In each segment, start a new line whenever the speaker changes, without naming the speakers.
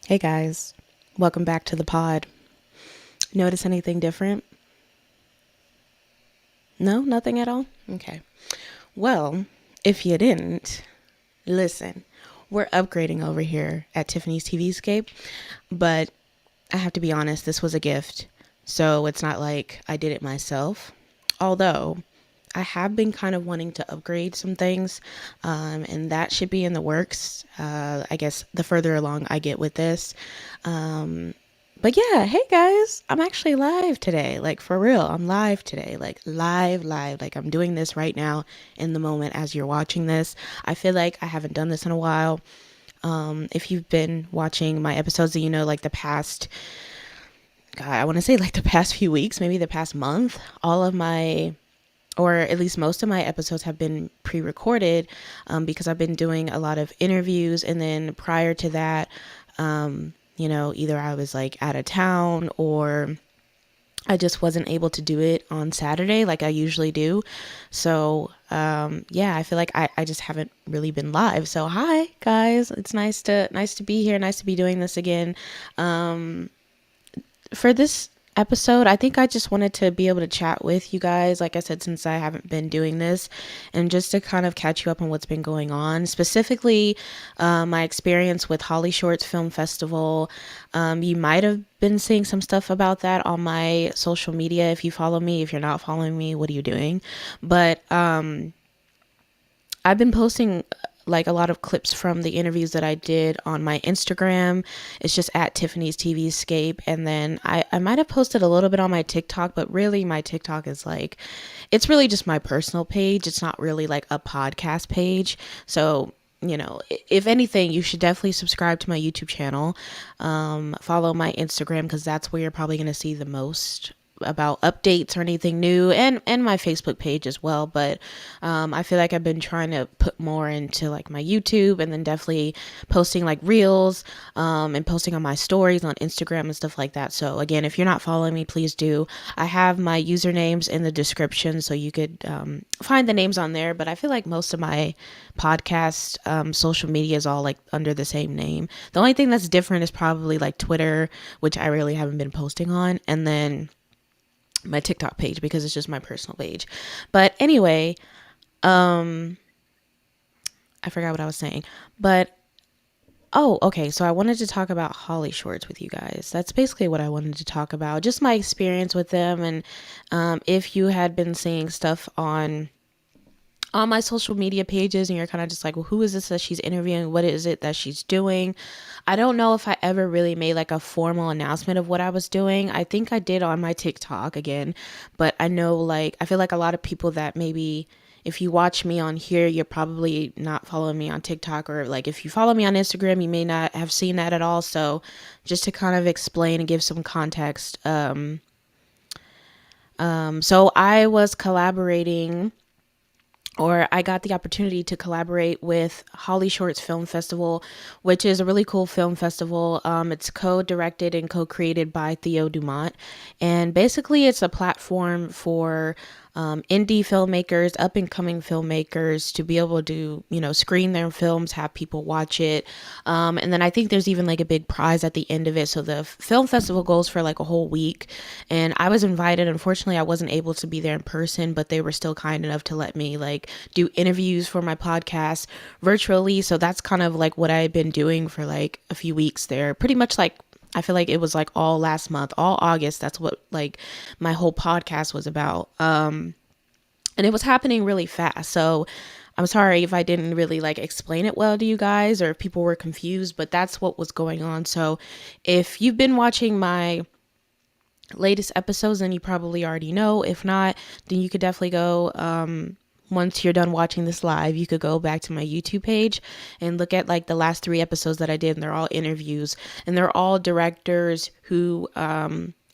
Hey guys, welcome back to the pod. Notice anything different? No, nothing at all? Okay. Well, if you didn't, listen, we're upgrading over here at Tiffany's TVscape, but I have to be honest, this was a gift. So it's not like I did it myself. Although I have been kind of wanting to upgrade some things, and that should be in the works. I guess the further along I get with this. Um, but yeah, hey guys, I'm actually live today. Like for real, I'm live today. Like live. Like I'm doing this right now in the moment as you're watching this. I feel like I haven't done this in a while. If you've been watching my episodes, you know, like the past, God, I want to say like the past few weeks, maybe the past month, all of my or at least most of my episodes have been pre-recorded because I've been doing a lot of interviews. And then prior to that, either I was like out of town or I just wasn't able to do it on Saturday like I usually do. So yeah, I feel like I just haven't really been live. So hi guys, it's nice to be here, nice to be doing this again. For this episode, I think I just wanted to be able to chat with you guys, like I said, since I haven't been doing this, and just to kind of catch you up on what's been going on, specifically my experience with Hollyshorts Film Festival. You might have been seeing some stuff about that on my social media if you follow me. If you're not following me, what are you doing? But I've been posting like a lot of clips from the interviews that I did on my Instagram. It's just at Tiffany's TVscape. And then I might have posted a little bit on my TikTok, but really my TikTok is like, it's really just my personal page. It's not really like a podcast page. So, you know, if anything, you should definitely subscribe to my YouTube channel. Follow my Instagram because that's where you're probably going to see the most about updates or anything new, and my Facebook page as well. But I feel like I've been trying to put more into like my YouTube, and then definitely posting like reels, and posting on my stories on Instagram and stuff like that. So again, if you're not following me, please do. I have my usernames in the description so you could find the names on there. But I feel like most of my podcast social media is all like under the same name. The only thing that's different is probably like Twitter, which I really haven't been posting on, and then my TikTok page because it's just my personal page. But anyway, I forgot what I was saying. But oh, okay. So I wanted to talk about Hollyshorts with you guys. That's basically what I wanted to talk about. Just my experience with them, and if you had been seeing stuff on my social media pages and you're kind of just like, well, who is this that she's interviewing? What is it that she's doing? I don't know if I ever really made like a formal announcement of what I was doing. I think I did on my TikTok again, but I know like, I feel like a lot of people that maybe if you watch me on here, you're probably not following me on TikTok, or like if you follow me on Instagram, you may not have seen that at all. So just to kind of explain and give some context. So I was collaborating, or I got the opportunity to collaborate with Hollyshorts Film Festival, which is a really cool film festival. It's co-directed and co-created by Theo Dumont, and basically it's a platform for indie filmmakers, up and coming filmmakers to be able to, you know, screen their films, have people watch it. And then I think there's even like a big prize at the end of it. So the film festival goes for like a whole week. And I was invited. Unfortunately, I wasn't able to be there in person, but they were still kind enough to let me like do interviews for my podcast virtually. So that's kind of like what I've been doing for like a few weeks there. Pretty much like I feel like it was like all last month, all August. That's what like my whole podcast was about. And it was happening really fast. So I'm sorry if I didn't really like explain it well to you guys or if people were confused, but that's what was going on. So if you've been watching my latest episodes, then you probably already know. If not, then you could definitely go, once you're done watching this live, you could go back to my YouTube page and look at like the last 3 episodes that I did. And they're all interviews, and they're all directors who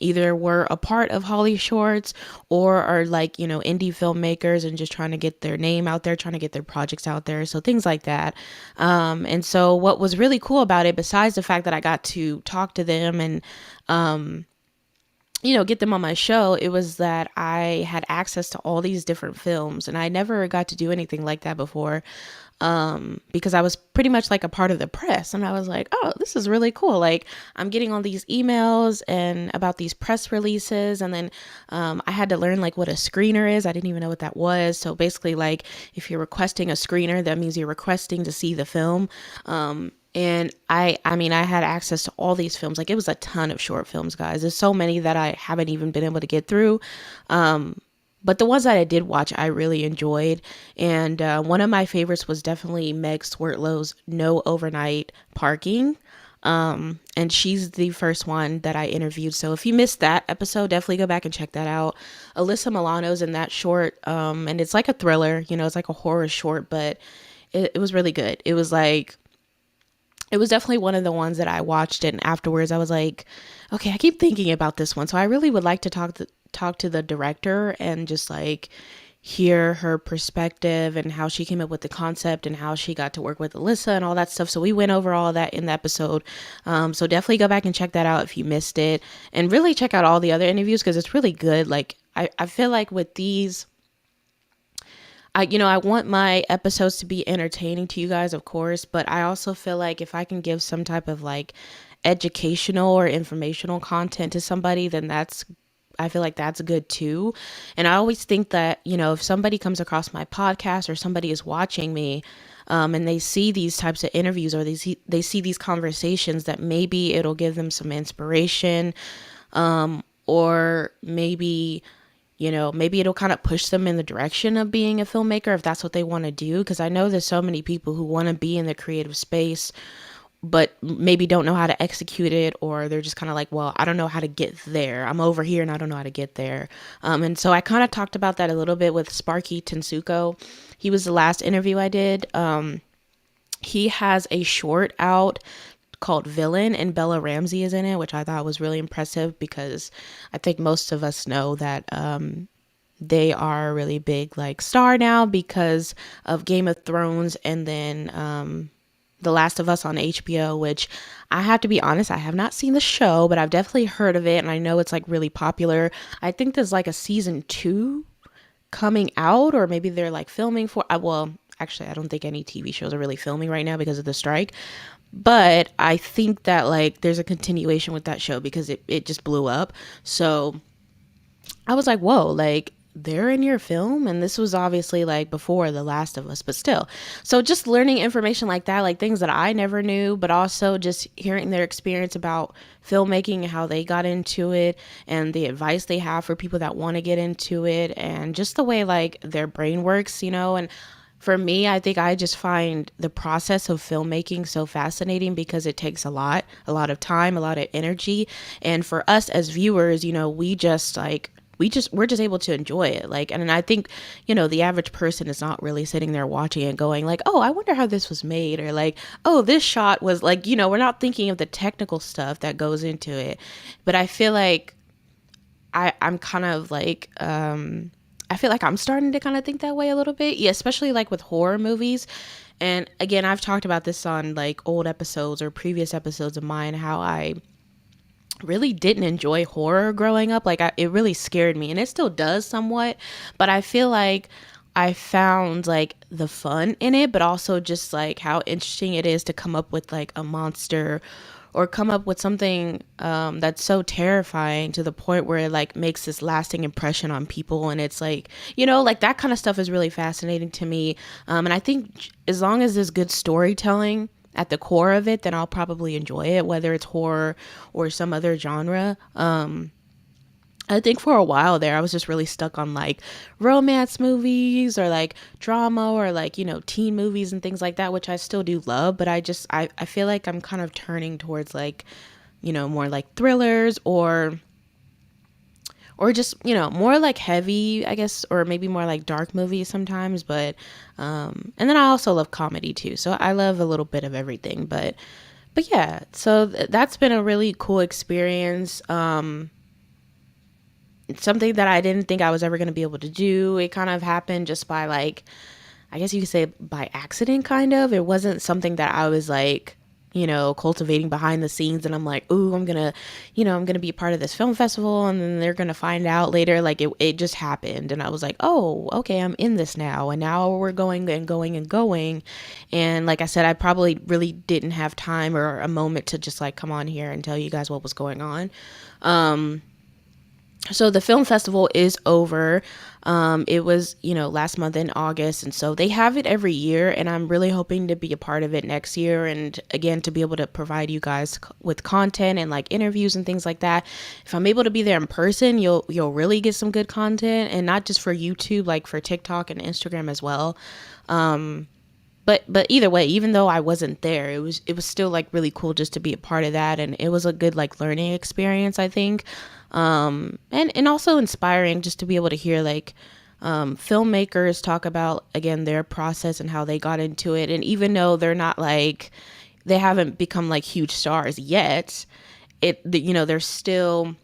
either were a part of Hollyshorts or are like, you know, indie filmmakers and just trying to get their name out there, trying to get their projects out there. So things like that. And so what was really cool about it, besides the fact that I got to talk to them and you know, get them on my show, it was that I had access to all these different films, and I never got to do anything like that before. because I was pretty much like a part of the press. And I was like, oh, this is really cool. Like, I'm getting all these emails and about these press releases. And then I had to learn like what a screener is. I didn't even know what that was. So basically, like, if you're requesting a screener, that means you're requesting to see the film. And I mean, I had access to all these films. Like, it was a ton of short films, guys. There's so many that I haven't even been able to get through. But the ones that I did watch, I really enjoyed. And one of my favorites was definitely Meg Swertlow's No Overnight Parking. And she's the first one that I interviewed. So if you missed that episode, definitely go back and check that out. Alyssa Milano's in that short. And it's like a thriller, you know, it's like a horror short, but it was really good. It was definitely one of the ones that I watched, and afterwards I was like, okay, I keep thinking about this one. So I really would like to talk to the director and just like hear her perspective and how she came up with the concept and how she got to work with Alyssa and all that stuff. So we went over all of that in the episode. So definitely go back and check that out if you missed it, and really check out all the other interviews because it's really good. Like, I feel like with these, I want my episodes to be entertaining to you guys, of course, but I also feel like if I can give some type of like educational or informational content to somebody, then I feel like that's good too. And I always think that, if somebody comes across my podcast or somebody is watching me, and they see these types of interviews, or they see these conversations, that maybe it'll give them some inspiration, or maybe it'll kind of push them in the direction of being a filmmaker if that's what they want to do. Because I know there's so many people who want to be in the creative space, but maybe don't know how to execute it, or they're just kind of like, well, I don't know how to get there. I'm over here and I don't know how to get there. And so I kind of talked about that a little bit with Sparky Tensuko. He was the last interview I did. He has a short out called Villain, and Bella Ramsey is in it, which I thought was really impressive because I think most of us know that they are a really big like star now because of Game of Thrones, and then The Last of Us on HBO, which I have to be honest, I have not seen the show, but I've definitely heard of it, and I know it's like really popular. I think there's like a season 2 coming out, or maybe they're like filming for, well, actually, I don't think any TV shows are really filming right now because of the strike. But I think that like there's a continuation with that show because it just blew up. So I was like, whoa, like they're in your film. And this was obviously like before The Last of Us, but still. So just learning information like that, like things that I never knew, but also just hearing their experience about filmmaking and how they got into it, and the advice they have for people that want to get into it, and just the way like their brain works, and for me, I think I just find the process of filmmaking so fascinating because it takes a lot of time, a lot of energy. And for us as viewers, we're just able to enjoy it. Like, and I think, the average person is not really sitting there watching it going like, oh, I wonder how this was made, or like, oh, this shot was like, we're not thinking of the technical stuff that goes into it. But I feel like I'm kind of like, I feel like I'm starting to kind of think that way a little bit. Yeah, especially like with horror movies. And again, I've talked about this on like old episodes or previous episodes of mine, how I really didn't enjoy horror growing up. Like it really scared me, and it still does somewhat, but I feel like I found like the fun in it, but also just like how interesting it is to come up with like a monster, or come up with something that's so terrifying to the point where it like makes this lasting impression on people. And it's like, like that kind of stuff is really fascinating to me. And I think as long as there's good storytelling at the core of it, then I'll probably enjoy it, whether it's horror or some other genre. I think for a while there, I was just really stuck on like romance movies or like drama or like, teen movies and things like that, which I still do love. But I feel like I'm kind of turning towards like, more like thrillers or just, more like heavy, I guess, or maybe more like dark movies sometimes. But, and then I also love comedy too. So I love a little bit of everything, but yeah, so that's been a really cool experience. It's something that I didn't think I was ever going to be able to do. It kind of happened just by like, I guess you could say by accident, kind of. It wasn't something that I was like, cultivating behind the scenes, and I'm like, ooh, I'm gonna be a part of this film festival, and then they're gonna find out later, like it just happened, and I was like, oh, okay, I'm in this now, and now we're going and going and going, and like I said, I probably really didn't have time or a moment to just like come on here and tell you guys what was going on. So the film festival is over. It was, last month in August. And so they have it every year. And I'm really hoping to be a part of it next year. And again, to be able to provide you guys with content and like interviews and things like that. If I'm able to be there in person, you'll really get some good content, and not just for YouTube, like for TikTok and Instagram as well. But either way, even though I wasn't there, it was still like really cool just to be a part of that, and it was a good like learning experience, I think, and also inspiring just to be able to hear like filmmakers talk about again their process and how they got into it, and even though they haven't become like huge stars yet, they're still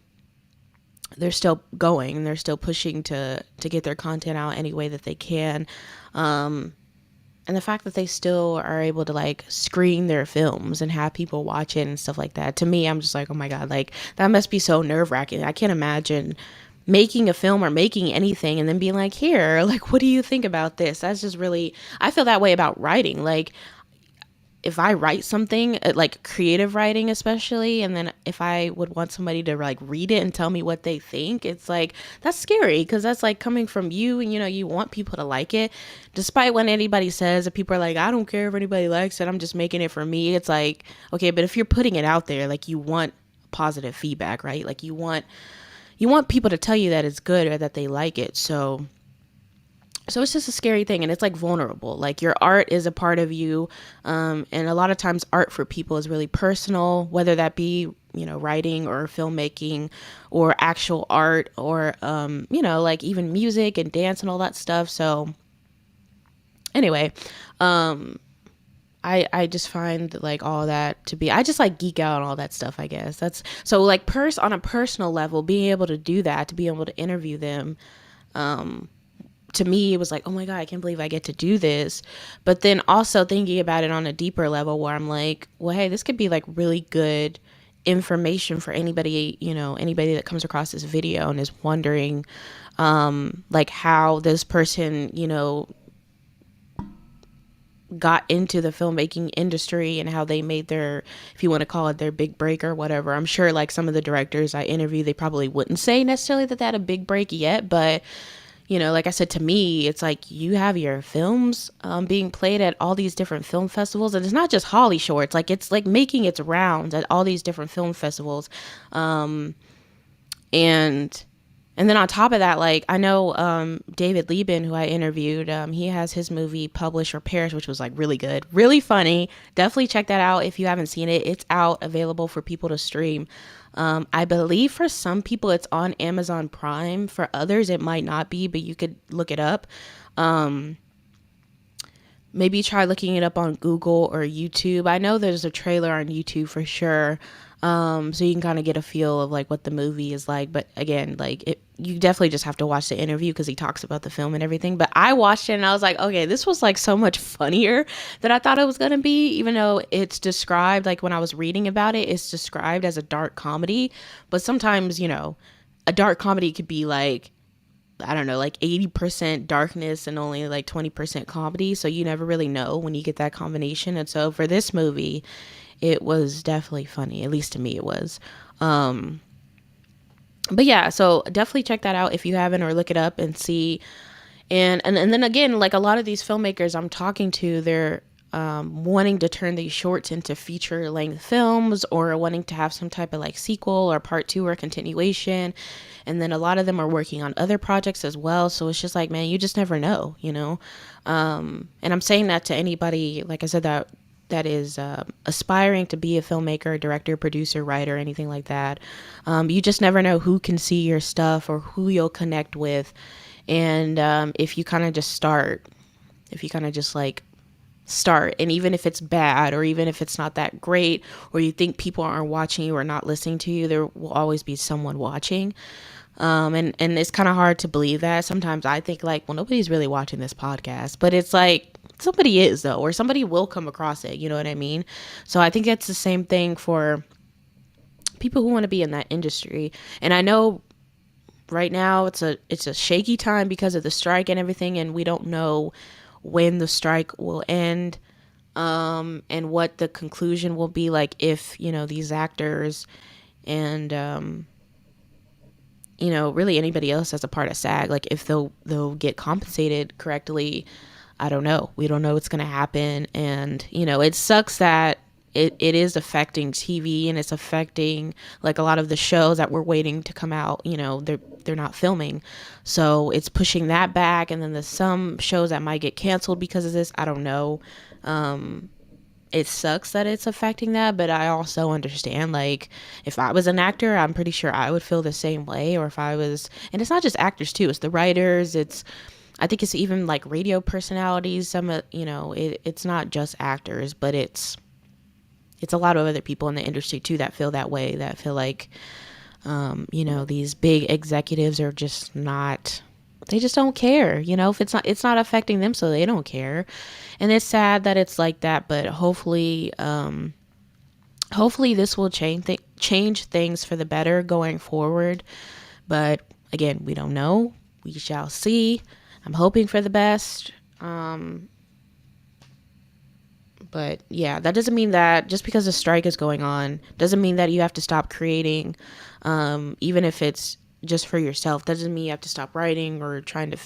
going, and they're still pushing to get their content out any way that they can. And the fact that they still are able to like screen their films and have people watch it and stuff like that, to me, I'm just like, oh my God, like that must be so nerve wracking. I can't imagine making a film or making anything and then being like, here, like, what do you think about this? That's just really, I feel that way about writing. Like, if I write something, like creative writing especially, and then if I would want somebody to like read it and tell me what they think, it's like, that's scary, because that's like coming from you, and you want people to like it, despite what anybody says. If people are like, I don't care if anybody likes it, I'm just making it for me, it's like, okay, but if you're putting it out there, like, you want positive feedback, right? Like, you want people to tell you that it's good or that they like it. So it's just a scary thing, and it's like vulnerable. Like, your art is a part of you, and a lot of times art for people is really personal, whether that be writing or filmmaking or actual art, or like even music and dance and all that stuff. So anyway, I just find like all that to be, I just like geek out on all that stuff, I guess. That's so like on a personal level, being able to do that, to be able to interview them, to me, it was like, oh my God, I can't believe I get to do this. But then also thinking about it on a deeper level, where I'm like, well, hey, this could be like really good information for anybody that comes across this video and is wondering, like, how this person, got into the filmmaking industry, and how they made their, if you want to call it, their big break or whatever. I'm sure like some of the directors I interview, they probably wouldn't say necessarily that they had a big break yet, but like I said, to me, it's like you have your films being played at all these different film festivals. And it's not just Hollyshorts. Like, it's like making its rounds at all these different film festivals. And and then on top of that, like, I know David Lieben, who I interviewed, he has his movie Publish or Perish, which was like really good, really funny. Definitely check that out if you haven't seen it. It's out, available for people to stream. I believe for some people it's on Amazon Prime. For others, it might not be, but you could look it up. Maybe try looking it up on Google or YouTube. I know there's a trailer on YouTube for sure. So you can kind of get a feel of like what the movie is like. But again, like, you definitely just have to watch the interview, because he talks about the film and everything. But I watched it and I was like, okay, this was like so much funnier than I thought it was going to be, even though it's described, like when I was reading about it, it's described as a dark comedy. But sometimes, a dark comedy could be like, I don't know, like 80% darkness and only like 20% comedy. So you never really know when you get that combination. And so for this movie, it was definitely funny. At least to me, it was. But yeah, so definitely check that out if you haven't, or look it up and see. And then again, like a lot of these filmmakers I'm talking to, they're wanting to turn these shorts into feature length films, or wanting to have some type of like sequel or part two or continuation. And then a lot of them are working on other projects as well. So it's just like, man, you just never know, and I'm saying that to anybody, like I said, that is aspiring to be a filmmaker, director, producer, writer, anything like that. You just never know who can see your stuff or who you'll connect with. And if you kind of just like start, and even if it's bad, or even if it's not that great, or you think people aren't watching you or not listening to you, there will always be someone watching. And it's kind of hard to believe that. Sometimes I think like, well, nobody's really watching this podcast, but it's like, somebody is though, or somebody will come across it. You know what I mean? So I think it's the same thing for people who want to be in that industry. And I know right now it's a shaky time because of the strike and everything, and we don't know when the strike will end, and what the conclusion will be, like if these actors and really anybody else as a part of SAG, like if they'll get compensated correctly. I don't know. We don't know what's going to happen. And, it sucks that it is affecting TV, and it's affecting like a lot of the shows that were waiting to come out. They're not filming. So it's pushing that back. And then there's some shows that might get canceled because of this. I don't know. It sucks that it's affecting that, but I also understand, like, if I was an actor, I'm pretty sure I would feel the same way. Or if I was, and it's not just actors too, it's the writers, I think it's even like radio personalities. It's not just actors, but it's a lot of other people in the industry too that feel that way, that feel like, these big executives are just not, they just don't care, if it's not affecting them, so they don't care. And it's sad that it's like that, but hopefully this will change things for the better going forward. But again, we don't know. We shall see. I'm hoping for the best. But yeah, that doesn't mean that just because a strike is going on doesn't mean that you have to stop creating. Even if it's just for yourself, doesn't mean you have to stop writing or trying to,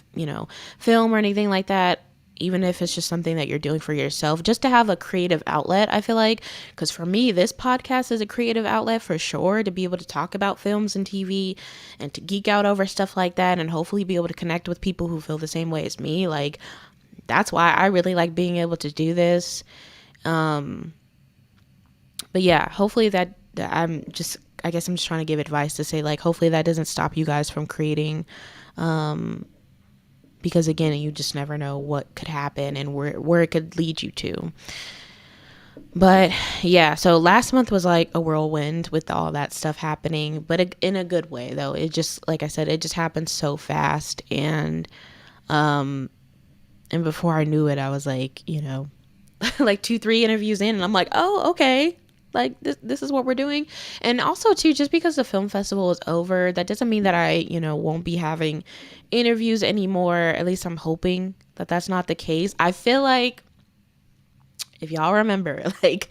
film or anything like that. Even if it's just something that you're doing for yourself, just to have a creative outlet, I feel like. Because for me, this podcast is a creative outlet for sure, to be able to talk about films and TV and to geek out over stuff like that, and hopefully be able to connect with people who feel the same way as me. Like, that's why I really like being able to do this. But yeah, hopefully that I guess I'm just trying to give advice to say, like, hopefully that doesn't stop you guys from creating. Because again, you just never know what could happen and where it could lead you to. But yeah, so last month was like a whirlwind with all that stuff happening, but in a good way though. It just, like I said, it just happened so fast. And before I knew it, I was like, like 2-3 interviews in, and I'm like, oh, okay. Like this is what we're doing. And also too, just because the film festival is over, that doesn't mean that I, won't be having interviews anymore. At least I'm hoping that that's not the case. I feel like, if y'all remember, like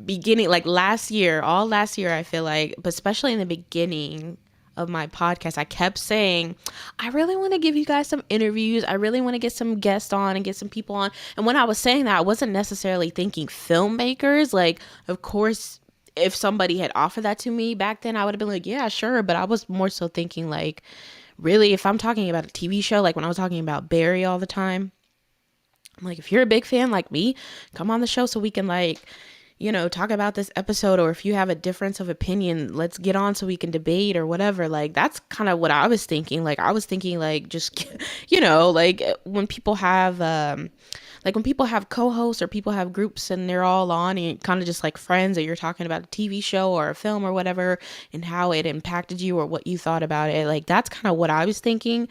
beginning, like all last year, I feel like, but especially in the beginning of my podcast, I kept saying, I really want to give you guys some interviews. I really want to get some guests on and get some people on. And when I was saying that, I wasn't necessarily thinking filmmakers. Like, of course, if somebody had offered that to me back then, I would have been like, yeah, sure. But I was more so thinking, like, really, if I'm talking about a TV show, like when I was talking about Barry all the time, I'm like, if you're a big fan like me, come on the show so we can, like, talk about this episode. Or if you have a difference of opinion, let's get on so we can debate or whatever. Like, that's kind of what I was thinking. Like, I was thinking, like, just, like when people have, co-hosts or people have groups and they're all on and kind of just like friends, that you're talking about a TV show or a film or whatever and how it impacted you or what you thought about it. Like, that's kind of what I was thinking.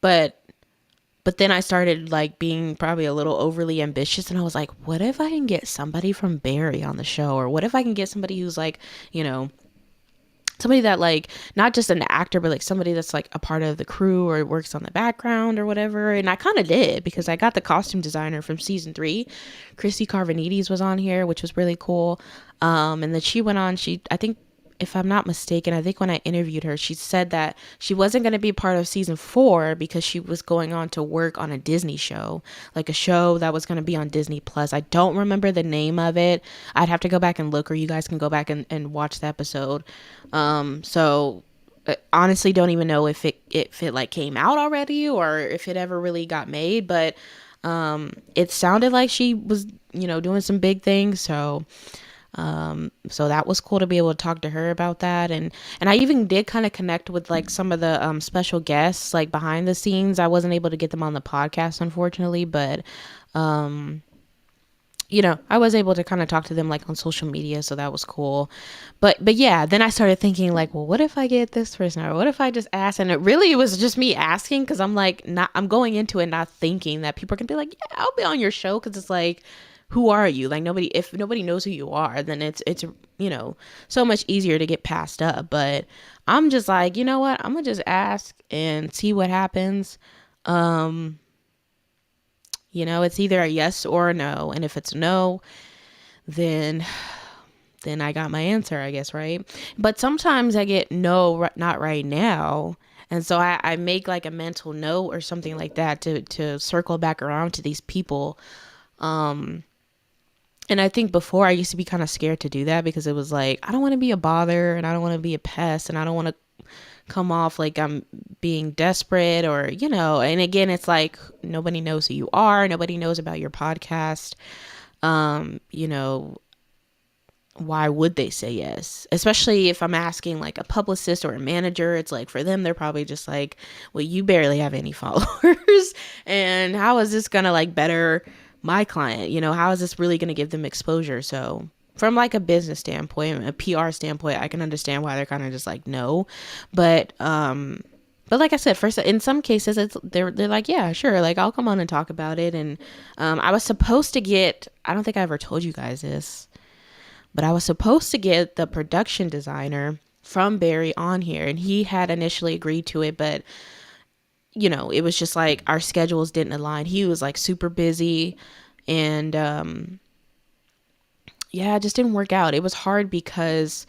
But then I started like being probably a little overly ambitious, and I was like, what if I can get somebody from Barry on the show? Or what if I can get somebody who's like, somebody that, like, not just an actor, but like somebody that's like a part of the crew or works on the background or whatever. And I kind of did, because I got the costume designer from season 3. Christy Carvanides was on here, which was really cool. And then she went on, I think, if I'm not mistaken, I think when I interviewed her, she said that she wasn't going to be part of season 4 because she was going on to work on a Disney show, like a show that was going to be on Disney Plus. I don't remember the name of it. I'd have to go back and look, or you guys can go back and watch the episode. So I honestly don't even know if it like came out already or if it ever really got made, but it sounded like she was, doing some big things. So that was cool to be able to talk to her about that. And I even did kind of connect with like some of the special guests, like behind the scenes. I wasn't able to get them on the podcast, unfortunately, but I was able to kind of talk to them like on social media, so that was cool. But yeah, then I started thinking like, well, what if I get this person, or what if I just ask? And it was just me asking, because I'm like, not I'm going into it not thinking that people are gonna be like, yeah, I'll be on your show, because it's like, who are you? Like, if nobody knows who you are, then it's so much easier to get passed up. But I'm just like, you know what? I'm gonna just ask and see what happens. Um, it's either a yes or a no. And if it's no, then I got my answer, I guess, right? But sometimes I get no, not right now. And so I make like a mental note or something like that to circle back around to these people. Um, and I think before I used to be kind of scared to do that, because it was like, I don't want to be a bother, and I don't want to be a pest, and I don't want to come off like I'm being desperate, or, and again, it's like nobody knows who you are. Nobody knows about your podcast. Um, you know, why would they say yes? Especially if I'm asking like a publicist or a manager, it's like for them, they're probably just like, well, you barely have any followers. And how is this going to like better my client? How is this really going to give them exposure? So from like a business standpoint, a PR standpoint, I can understand why they're kind of just like, no. But like I said, first, in some cases, they're like, yeah, sure, like I'll come on and talk about it. And I was supposed to get, I don't think I ever told you guys this, but I was supposed to get the production designer from Barry on here, and he had initially agreed to it, but it was just like our schedules didn't align. He was like super busy, and yeah, it just didn't work out. It was hard because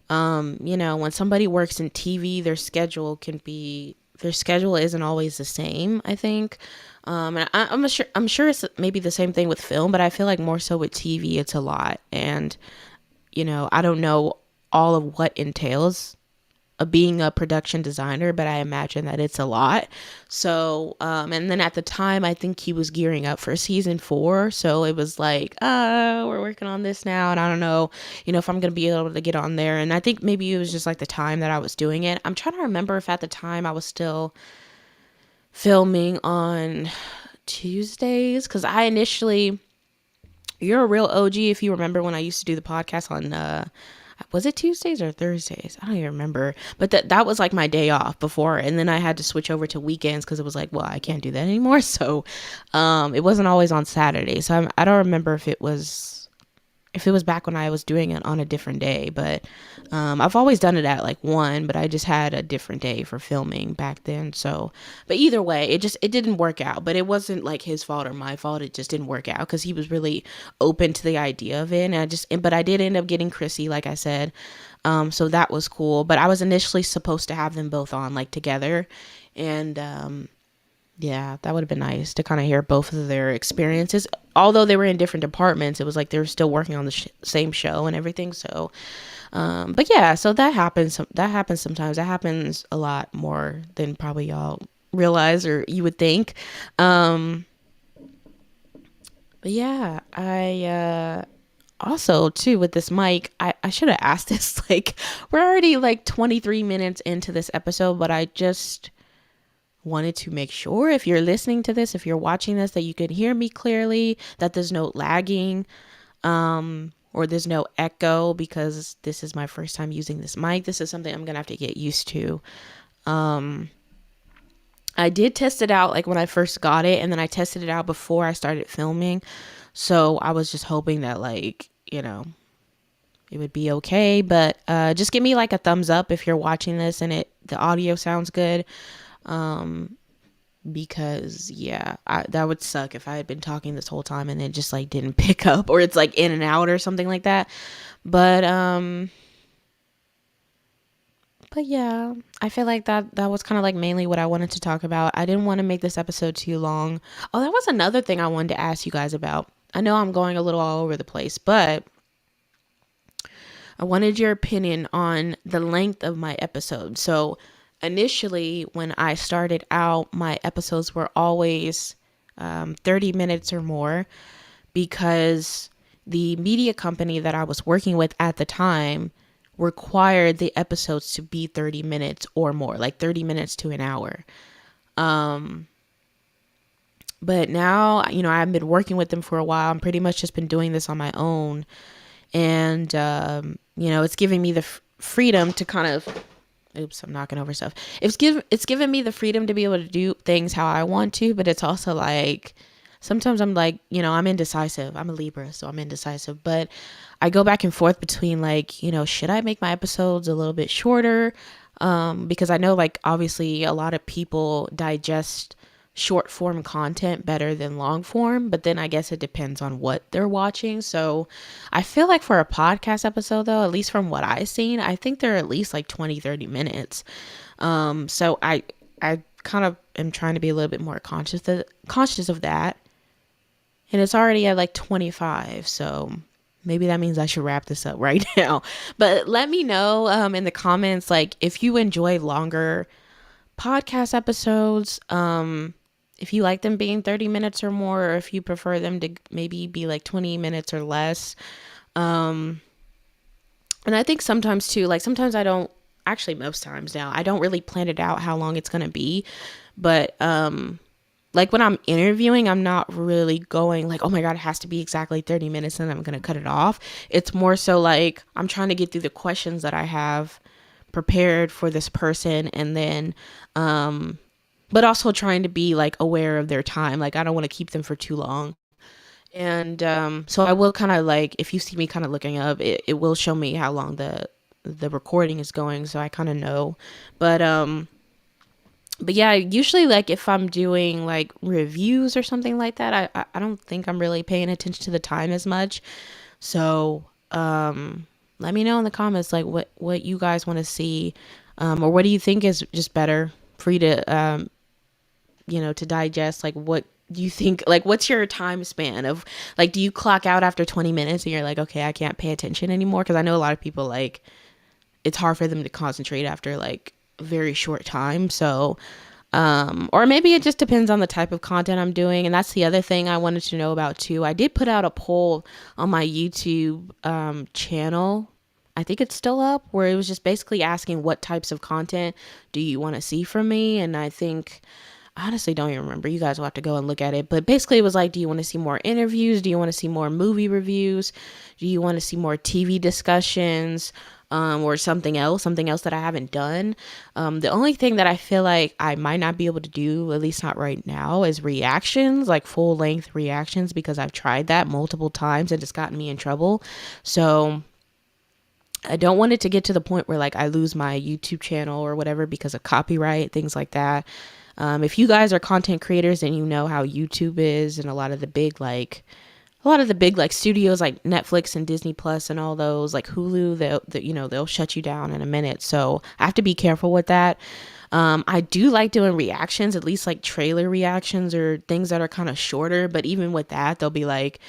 when somebody works in TV, their schedule isn't always the same, I think. And I'm sure it's maybe the same thing with film, but I feel like more so with TV, it's a lot. And I don't know all of what entails of being a production designer, but I imagine that it's a lot. So, and then at the time, I think he was gearing up for season 4. So it was like, we're working on this now, and I don't know, if I'm going to be able to get on there. And I think maybe it was just like the time that I was doing it. I'm trying to remember if at the time I was still filming on Tuesdays, because you're a real OG if you remember when I used to do the podcast on was it Tuesdays or Thursdays? I don't even remember. But that was like my day off before, and then I had to switch over to weekends because it was like, well, I can't do that anymore. So it wasn't always on Saturday. So I don't remember if it was back when I was doing it on a different day, but I've always done it at like 1, but I just had a different day for filming back then. So, but either way, it didn't work out, but it wasn't like his fault or my fault. It just didn't work out because he was really open to the idea of it. But I did end up getting Chrissy, like I said. So that was cool, but I was initially supposed to have them both on like together. And, yeah, that would have been nice to kind of hear both of their experiences. Although they were in different departments, it was like they were still working on the same show and everything. So, but yeah, so that happens. That happens sometimes. That happens a lot more than probably y'all realize or you would think. But yeah, I also too with this mic, I should have asked this. Like, we're already like 23 minutes into this episode, but I just wanted to make sure if you're listening to this, if you're watching this, that you can hear me clearly, that there's no lagging, or there's no echo, because this is my first time using this mic. This is something I'm gonna have to get used to. I did test it out like when I first got it, and then I tested it out before I started filming. So I was just hoping that like, it would be okay. But just give me like a thumbs up if you're watching this and the audio sounds good. Because yeah, that would suck if I had been talking this whole time and it just like didn't pick up, or it's like in and out or something like that. But yeah, I feel like that was kind of like mainly what I wanted to talk about. I didn't want to make this episode too long. Oh, that was another thing I wanted to ask you guys about. I know I'm going a little all over the place, but I wanted your opinion on the length of my episode. So initially, when I started out, my episodes were always 30 minutes or more, because the media company that I was working with at the time required the episodes to be 30 minutes or more, like 30 minutes to an hour. But now, I've been working with them for a while. I'm pretty much just been doing this on my own. And, it's giving me the freedom to kind of, oops, I'm knocking over stuff. It's given me the freedom to be able to do things how I want to, but it's also like, sometimes I'm like, I'm indecisive. I'm a Libra, so I'm indecisive. But I go back and forth between like, should I make my episodes a little bit shorter? Because I know like obviously a lot of people digest short form content better than long form, but then I guess it depends on what they're watching. So I feel like for a podcast episode though, at least from what I've seen, I think they're at least like 20-30 minutes. So I kind of am trying to be a little bit more conscious of that. And it's already at like 25, so maybe that means I should wrap this up right now. But let me know in the comments, like, if you enjoy longer podcast episodes, if you like them being 30 minutes or more, or if you prefer them to maybe be like 20 minutes or less. And I think sometimes too, like sometimes I don't, actually most times now, I don't really plan it out how long it's going to be. But like when I'm interviewing, I'm not really going like, oh my God, it has to be exactly 30 minutes and I'm going to cut it off. It's more so like I'm trying to get through the questions that I have prepared for this person. And then, but also trying to be like aware of their time. Like I don't want to keep them for too long. And so I will kind of like, if you see me kind of looking up, it will show me how long the recording is going. So I kind of know. But yeah, usually like if I'm doing like reviews or something like that, I don't think I'm really paying attention to the time as much. So let me know in the comments like what you guys want to see, or what do you think is just better for you to to digest. Like what do you think, like what's your time span of, like, do you clock out after 20 minutes and you're like, okay, I can't pay attention anymore? Because I know a lot of people, like, it's hard for them to concentrate after like a very short time. So or maybe it just depends on the type of content I'm doing. And that's the other thing I wanted to know about too. I did put out a poll on my YouTube channel. I think it's still up, where it was just basically asking what types of content do you want to see from me. And I think, I honestly don't even remember. You guys will have to go and look at it. But basically it was like, do you want to see more interviews? Do you want to see more movie reviews? Do you want to see more TV discussions? Or something else that I haven't done. The only thing that I feel like I might not be able to do, at least not right now, is reactions, like full length reactions, because I've tried that multiple times and it's gotten me in trouble. So I don't want it to get to the point where like I lose my YouTube channel or whatever because of copyright, things like that. If you guys are content creators and you know how YouTube is, and a lot of the big like studios like Netflix and Disney Plus and all those, like Hulu, they'll shut you down in a minute. So I have to be careful with that. I do like doing reactions, at least like trailer reactions or things that are kind of shorter. But even with that, they'll be like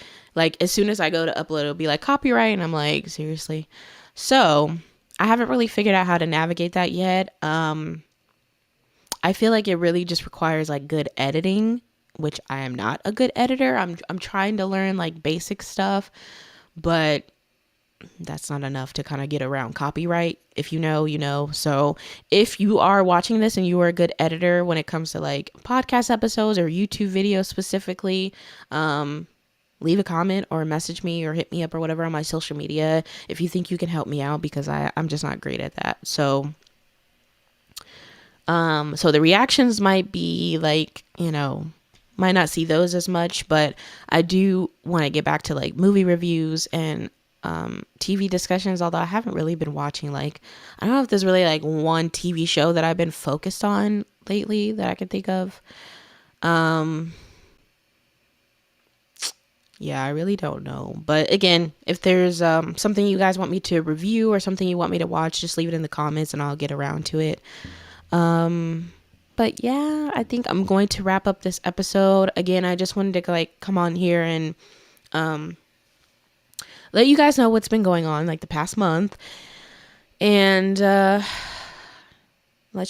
as soon as I go to upload, it'll be like copyright. And I'm like, seriously? So I haven't really figured out how to navigate that yet. I feel like it really just requires like good editing, which I am not a good editor. I'm trying to learn like basic stuff, but that's not enough to kind of get around copyright. If you know, you know. So if you are watching this and you are a good editor when it comes to like podcast episodes or YouTube videos specifically, leave a comment or message me or hit me up or whatever on my social media if you think you can help me out, because I'm just not great at that. So the reactions might be like, might not see those as much, but I do want to get back to like movie reviews and TV discussions, although I haven't really been watching, like, I don't know if there's really like one TV show that I've been focused on lately that I can think of. Yeah, I really don't know. But again, if there's something you guys want me to review or something you want me to watch, just leave it in the comments and I'll get around to it. But yeah, I think I'm going to wrap up this episode. Again, I just wanted to like come on here and let you guys know what's been going on like the past month, and let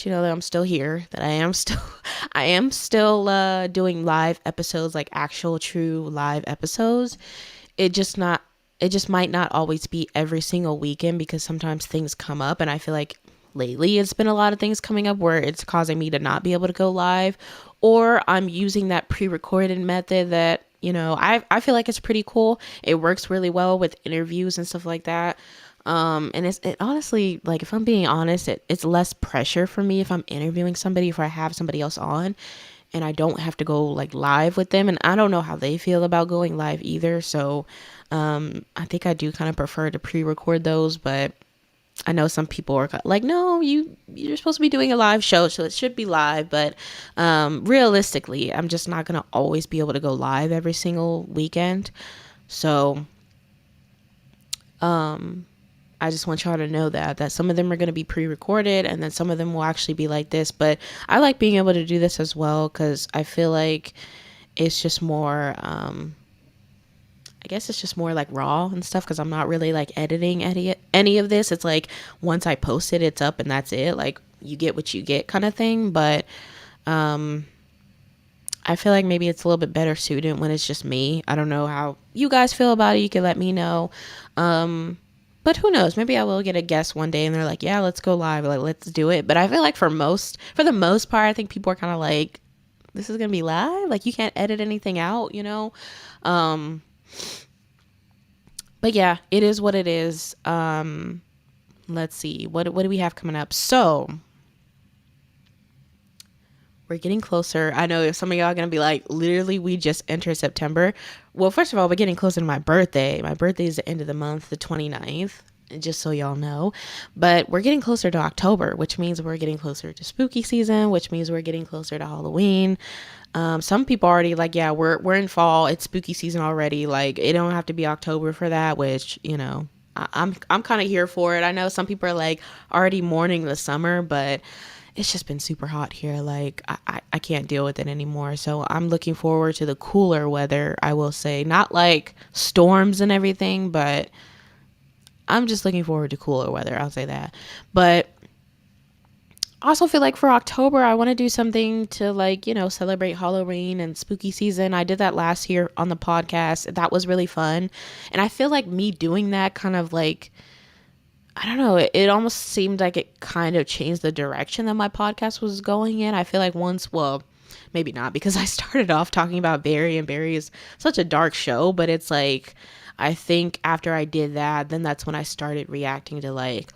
you know that I'm still here, that I am still doing live episodes, like actual true live episodes. It just might not always be every single weekend, because sometimes things come up, and I feel like lately it's been a lot of things coming up where it's causing me to not be able to go live, or I'm using that pre-recorded method that, I feel like it's pretty cool. It works really well with interviews and stuff like that. And it honestly, like, if I'm being honest, it's less pressure for me if I'm interviewing somebody, if I have somebody else on and I don't have to go like live with them. And I don't know how they feel about going live either. So, I think I do kind of prefer to pre-record those, but I know some people are like, no, you're supposed to be doing a live show, so it should be live. But realistically, I'm just not gonna always be able to go live every single weekend. So I just want y'all to know that some of them are gonna be pre-recorded, and then some of them will actually be like this. But I like being able to do this as well because I feel like it's just more. I guess it's just more like raw and stuff because I'm not really like editing any of this. It's like once I post it, it's up and that's it. Like you get what you get kind of thing. But I feel like maybe it's a little bit better suited when it's just me. I don't know how you guys feel about it. You can let me know. But who knows? Maybe I will get a guest one day and they're like, yeah, let's go live. Like, let's do it. But I feel like for the most part, I think people are kind of like, this is going to be live. Like you can't edit anything out, But yeah, it is what it is. Let's see. What do we have coming up? So we're getting closer. I know if some of y'all are going to be like, literally, we just entered September. Well, first of all, we're getting closer to my birthday. My birthday is the end of the month, the 29th, just so y'all know. But we're getting closer to October, which means we're getting closer to spooky season, which means we're getting closer to Halloween. Some people already like, yeah, we're in fall. It's spooky season already. Like it don't have to be October for that, which, I'm kind of here for it. I know some people are like already mourning the summer, but it's just been super hot here. Like I can't deal with it anymore. So I'm looking forward to the cooler weather. I will say not like storms and everything, but I'm just looking forward to cooler weather. I'll say that. But I also feel like for October, I want to do something to like, celebrate Halloween and spooky season. I did that last year on the podcast. That was really fun. And I feel like me doing that kind of like, I don't know, it almost seemed like it kind of changed the direction that my podcast was going in. I feel like well, maybe not because I started off talking about Barry and Barry is such a dark show, but it's like, I think after I did that, then that's when I started reacting to like,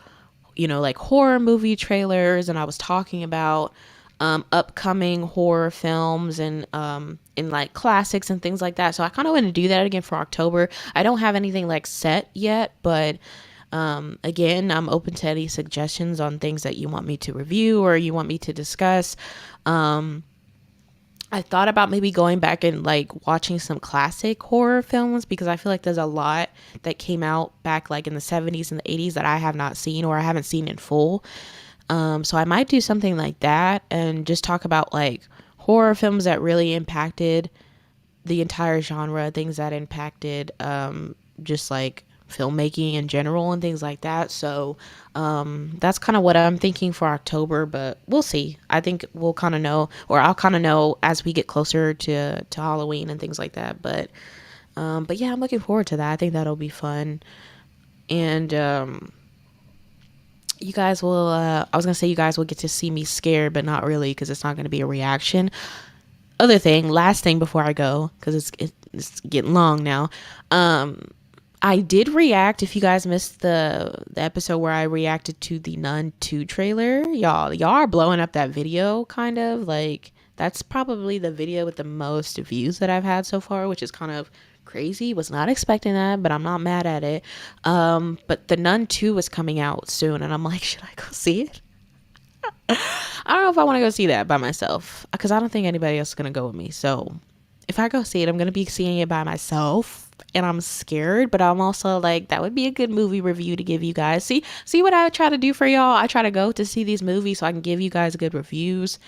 like horror movie trailers, and I was talking about upcoming horror films and like classics and things like that. So I kind of want to do that again for October. I don't have anything like set yet, but again, I'm open to any suggestions on things that you want me to review or you want me to discuss. I thought about maybe going back and like watching some classic horror films because I feel like there's a lot that came out back like in the 70s and the 80s that I have not seen or I haven't seen in full. So I might do something like that and just talk about like horror films that really impacted the entire genre, things that impacted just like filmmaking in general and things like that. So that's kind of what I'm thinking for October, but we'll see. I think we'll kind of know, or I'll kind of know as we get closer to Halloween and things like that. But yeah, I'm looking forward to that. I think that'll be fun. And you guys will I was gonna say you guys will get to see me scared, but not really because it's not going to be a reaction. Last thing before I go, because it's getting long now. I did react. If you guys missed the episode where I reacted to the Nun 2 trailer, y'all are blowing up that video, kind of. Like, that's probably the video with the most views that I've had so far, which is kind of crazy. Was not expecting that, but I'm not mad at it. But the Nun 2 is coming out soon, and I'm like, should I go see it? I don't know if I want to go see that by myself, because I don't think anybody else is going to go with me. So if I go see it, I'm going to be seeing it by myself. And I'm scared, but I'm also like, that would be a good movie review to give you guys. See what I try to do for y'all? I try to go to see these movies so I can give you guys good reviews.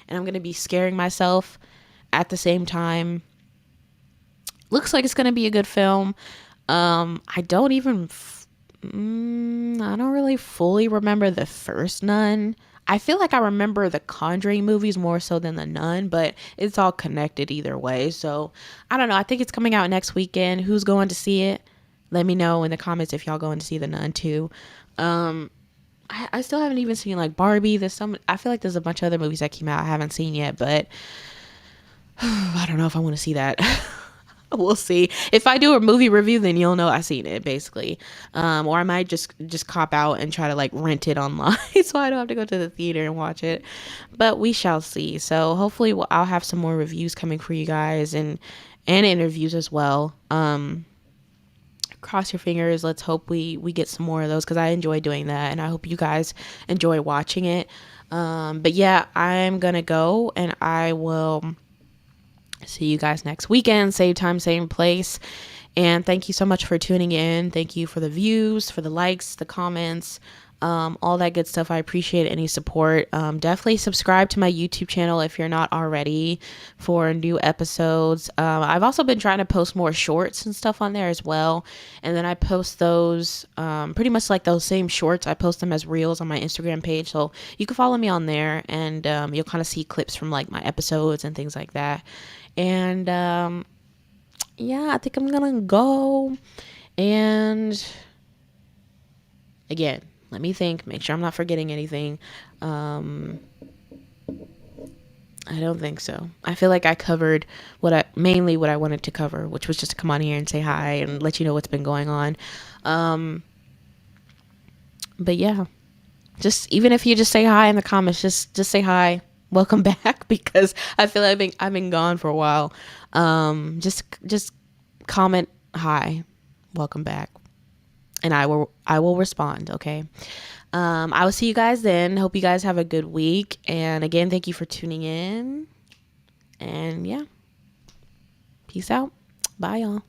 And I'm going to be scaring myself at the same time. Looks like it's going to be a good film. I don't really fully remember the first Nun. I feel like I remember the Conjuring movies more so than the Nun, but it's all connected either way. So I don't know. I think it's coming out next weekend. Who's going to see it? Let me know in the comments if y'all going to see the Nun too. I still haven't even seen like Barbie. I feel like there's a bunch of other movies that came out I haven't seen yet, but I don't know if I want to see that. We'll see. If I do a movie review, then you'll know I seen it, basically. Or I might just cop out and try to like rent it online, so I don't have to go to the theater and watch it. But we shall see. So hopefully, I'll have some more reviews coming for you guys, and interviews as well. Cross your fingers. Let's hope we get some more of those, because I enjoy doing that, and I hope you guys enjoy watching it. But yeah, I'm gonna go, and I will see you guys next weekend, same time, same place. And thank you so much for tuning in. Thank you for the views, for the likes, the comments, all that good stuff. I appreciate any support. Definitely subscribe to my YouTube channel if you're not already, for new episodes. I've also been trying to post more shorts and stuff on there as well. And then I post those pretty much like those same shorts. I post them as reels on my Instagram page. So you can follow me on there, and you'll kind of see clips from like my episodes and things like that. And yeah, I think I'm gonna go. And again, let me think, make sure I'm not forgetting anything. I don't think so. I feel like I covered mainly what I wanted to cover, which was just to come on here and say hi and let you know what's been going on. But yeah, just even if you just say hi in the comments, just say hi, welcome back, because I feel like I've been gone for a while. Just comment hi, welcome back, and I will respond. Okay. I will see you guys then. Hope you guys have a good week. And again, thank you for tuning in. And yeah, peace out. Bye, y'all.